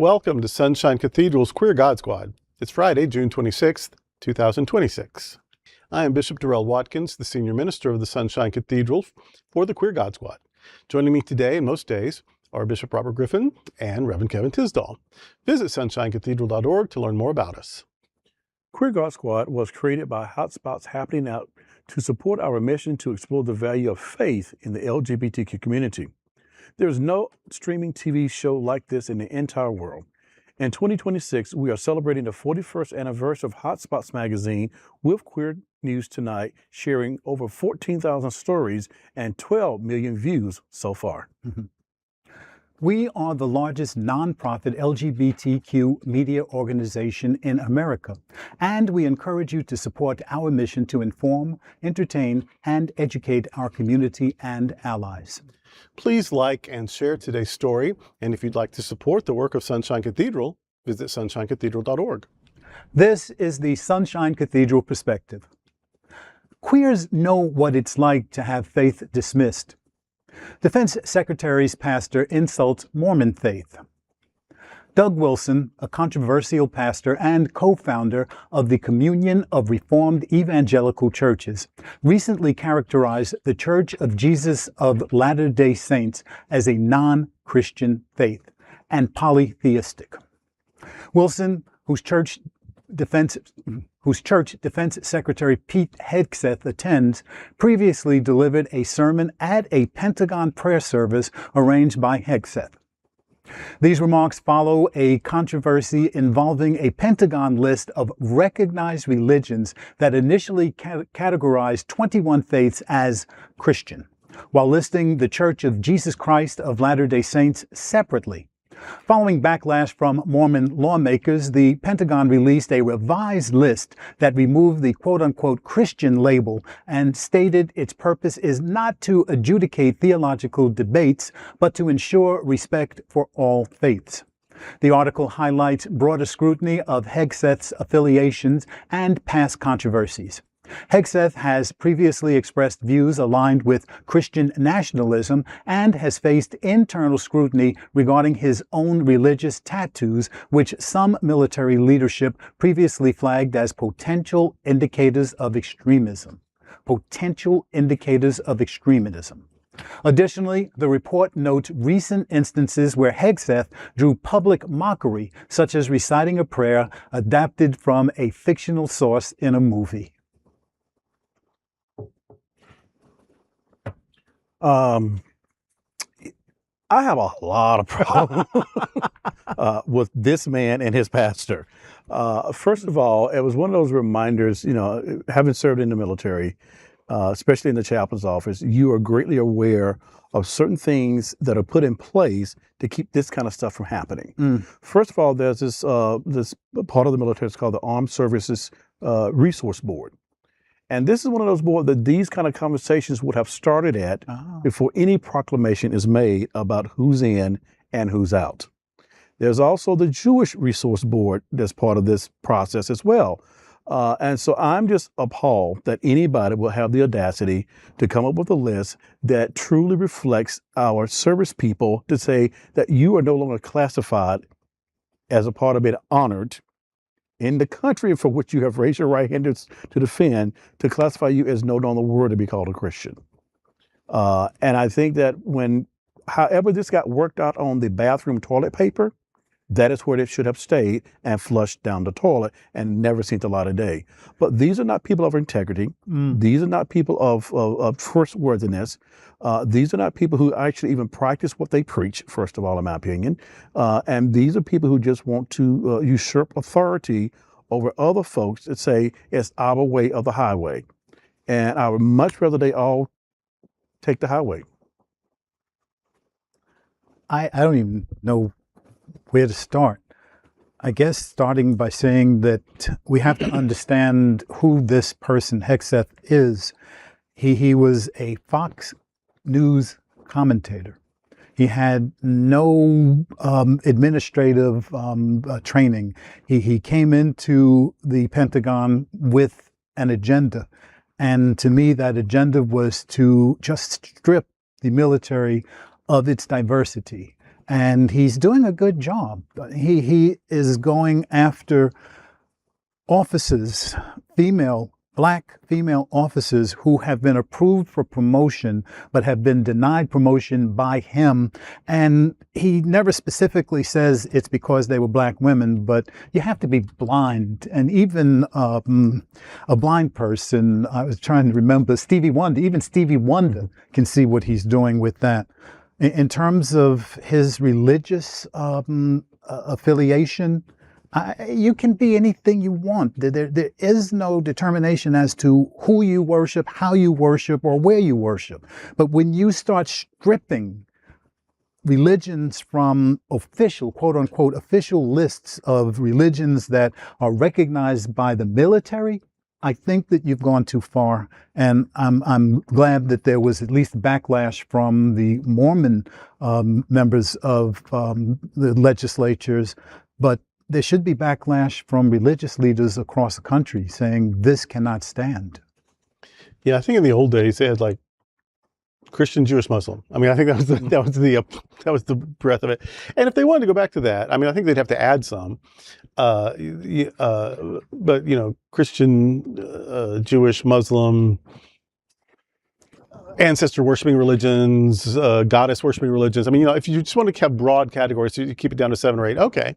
Welcome to Sunshine Cathedral's Queer God Squad. It's Friday, June 26th, 2026. I am Bishop Darrell Watkins, the Senior Minister of the Sunshine Cathedral for the Queer God Squad. Joining me today and most days are Bishop Robert Griffin and Reverend Kevin Tisdall. Visit sunshinecathedral.org to learn more about us. Queer God Squad was created by hotspots happening out to support our mission to explore the value of faith in the LGBTQ community. There is no streaming TV show like this in the entire world. In 2026, we are celebrating the 41st anniversary of Hotspots magazine with Queer News Tonight, sharing over 14,000 stories and 12 million views so far. We are the largest nonprofit LGBTQ media organization in America, and we encourage you to support our mission to inform, entertain, and educate our community and allies. Please like and share today's story, and if you'd like to support the work of Sunshine Cathedral, visit sunshinecathedral.org. This is the Sunshine Cathedral perspective. Queers know what it's like to have faith dismissed. Defense Secretary's pastor insults Mormon faith. Doug Wilson, a controversial pastor and co-founder of the Communion of Reformed Evangelical Churches, recently characterized the Church of Jesus of Latter-day Saints as a non-Christian faith and polytheistic. Wilson, whose church Defense Secretary Pete Hegseth attends, previously delivered a sermon at a Pentagon prayer service arranged by Hegseth. These remarks follow a controversy involving a Pentagon list of recognized religions that initially categorized 21 faiths as Christian, while listing the Church of Jesus Christ of Latter-day Saints separately. Following backlash from Mormon lawmakers, the Pentagon released a revised list that removed the quote-unquote Christian label and stated its purpose is not to adjudicate theological debates, but to ensure respect for all faiths. The article highlights broader scrutiny of Hegseth's affiliations and past controversies. Hegseth has previously expressed views aligned with Christian nationalism and has faced internal scrutiny regarding his own religious tattoos, which some military leadership previously flagged as potential indicators of extremism. Potential indicators of extremism. Additionally, the report notes recent instances where Hegseth drew public mockery, such as reciting a prayer adapted from a fictional source in a movie. I have a lot of problems with this man and his pastor. First of all, it was one of those reminders, having served in the military, especially in the chaplain's office, you are greatly aware of certain things that are put in place to keep this kind of stuff from happening. First of all, there's this part of the military that's called the Armed Services Resource Board. And this is one of those boards that these kind of conversations would have started at before any proclamation is made about who's in and who's out. There's also the Jewish Resource Board that's part of this process as well. And so I'm just appalled that anybody will have the audacity to come up with a list that truly reflects our service people to say that you are no longer classified as a part of being honored in the country for which you have raised your right hand to defend, to classify you as no longer worthy to be called a Christian. And I think that however this got worked out on the bathroom toilet paper, that is where it should have stayed and flushed down the toilet and never seen the light of day. But these are not people of integrity. These are not people of trustworthiness. These are not people who actually even practice what they preach, first of all, in my opinion. And these are people who just want to usurp authority over other folks that say it's our way of the highway. And I would much rather they all take the highway. I don't even know where to start. I guess starting by saying that we have to understand who this person Hegseth is. He was a Fox News commentator. He had no administrative training. He came into the Pentagon with an agenda. And to me, that agenda was to just strip the military of its diversity. and he's doing a good job. He is going after officers, black female officers who have been approved for promotion but have been denied promotion by him. And he never specifically says it's because they were black women, but you have to be blind. And even a blind person, I was trying to remember, even Stevie Wonder can see what he's doing with that. In terms of his religious affiliation, you can be anything you want. There is no determination as to who you worship, how you worship, or where you worship. But when you start stripping religions from official, quote unquote, official lists of religions that are recognized by the military, I think that you've gone too far. And I'm glad that there was at least backlash from the Mormon members of the legislatures, but there should be backlash from religious leaders across the country saying this cannot stand. Yeah, I think in the old days they had like Christian, Jewish, Muslim. I mean, I think that was the breadth of it. And if they wanted to go back to that, I mean, I think they'd have to add some. But Christian, Jewish, Muslim, ancestor worshiping religions, goddess worshiping religions. I mean, if you just want to have broad categories, so you keep it down to 7 or 8, okay.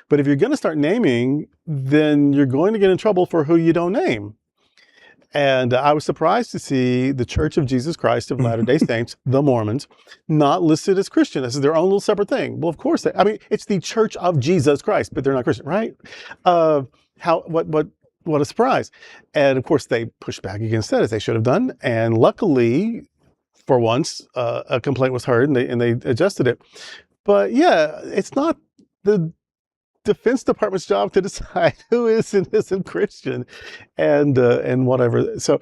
But if you're going to start naming, then you're going to get in trouble for who you don't name. And I was surprised to see the Church of Jesus Christ of Latter-day Saints, the Mormons, not listed as Christian. This is their own little separate thing. Well, of course, it's the Church of Jesus Christ, but they're not Christian, right? What a surprise. And of course, they pushed back against that, as they should have done. And luckily, for once, a complaint was heard and they adjusted it. But yeah, it's not the Defense Department's job to decide who is and isn't Christian and whatever. So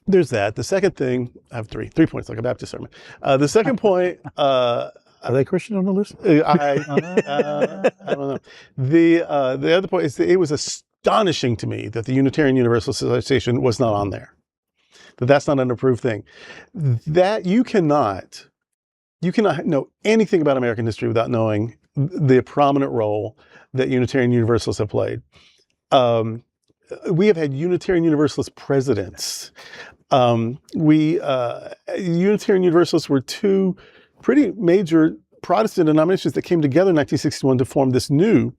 there's that. The second thing, I have 3 points, like a Baptist sermon. The second point, are they Christian on the list? I don't know. The other point is that it was astonishing to me that the Unitarian Universalist Association was not on there. That's not an approved thing. That you cannot know anything about American history without knowing the prominent role that Unitarian Universalists have played. We have had Unitarian Universalist presidents. Unitarian Universalists were 2 pretty major Protestant denominations that came together in 1961 to form this new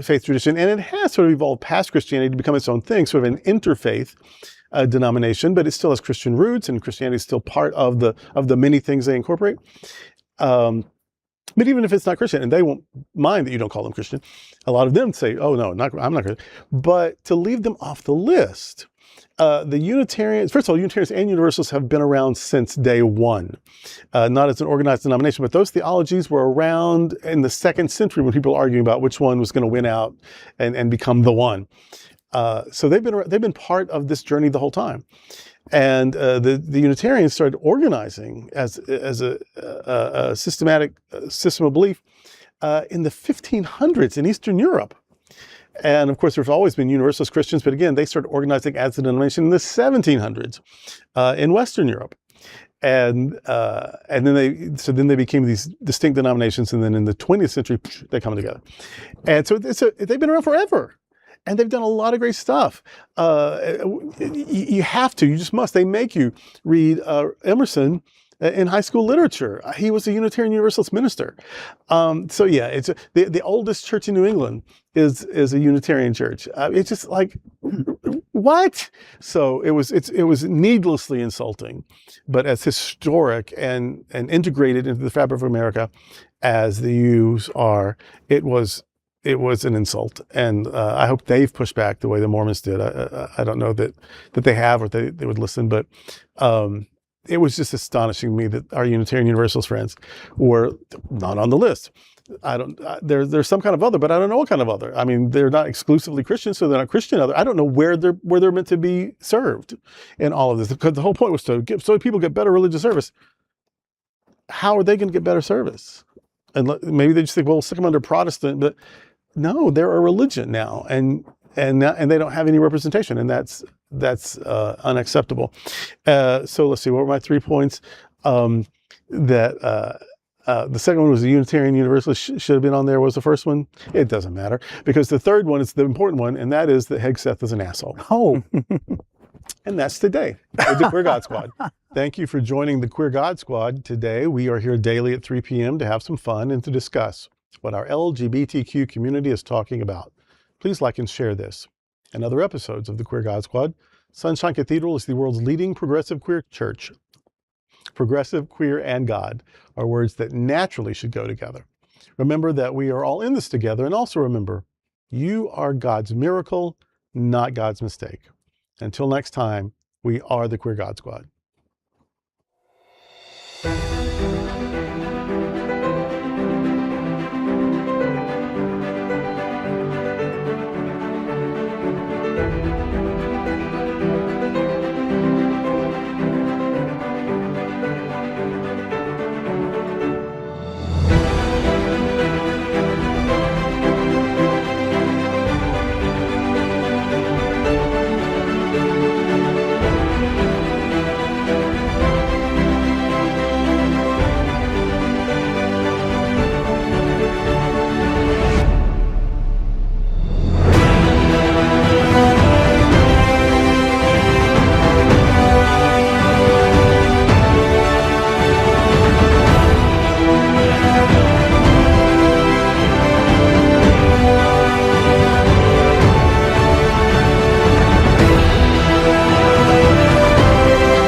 faith tradition. And it has sort of evolved past Christianity to become its own thing, sort of an interfaith denomination, but it still has Christian roots, and Christianity is still part of the many things they incorporate. But even if it's not Christian, and they won't mind that you don't call them Christian, a lot of them say, oh, no, I'm not Christian. But to leave them off the list, the Unitarians, first of all, Unitarians and Universalists have been around since day one, not as an organized denomination, but those theologies were around in the 2nd century when people were arguing about which one was going to win out and become the one. So they've been part of this journey the whole time. And the Unitarians started organizing as a systematic system of belief in the 1500s in Eastern Europe. And of course, there's always been Universalist Christians, but again, they started organizing as a denomination in the 1700s in Western Europe. And then they became these distinct denominations, and then in the 20th century, they come together. And so they've been around forever. And they've done a lot of great stuff. You have to, you just must. They make you read Emerson in high school literature. He was a Unitarian Universalist minister. So yeah, it's the oldest church in New England is a Unitarian church. It's just like, what? So it was needlessly insulting, but as historic and integrated into the fabric of America as the U's are, it was an insult, and I hope they've pushed back the way the Mormons did. I don't know that they have, or they would listen, but it was just astonishing to me that our Unitarian Universalist friends were not on the list. There's some kind of other, but I don't know what kind of other. I mean, they're not exclusively Christian, so they're not Christian other. I don't know where they're meant to be served in all of this, because the whole point was so people get better religious service. How are they going to get better service? And maybe they just think, well, we'll stick them under Protestant, but no, they're a religion now, and they don't have any representation, and that's unacceptable. So let's see, what were my 3 points? That The second one was the Unitarian Universalist. Should have been on there. Was the first one? It doesn't matter, because the third one is the important one, and that is that Hegseth is an asshole. Oh, And that's today with the Queer God Squad. Thank you for joining the Queer God Squad today. We are here daily at 3 p.m. to have some fun and to discuss what our LGBTQ community is talking about. Please like and share this and other episodes of the Queer God Squad. Sunshine Cathedral is the world's leading progressive queer church. Progressive, queer, and God are words that naturally should go together. Remember that we are all in this together, and also remember, you are God's miracle, not God's mistake. Until next time, we are the Queer God Squad.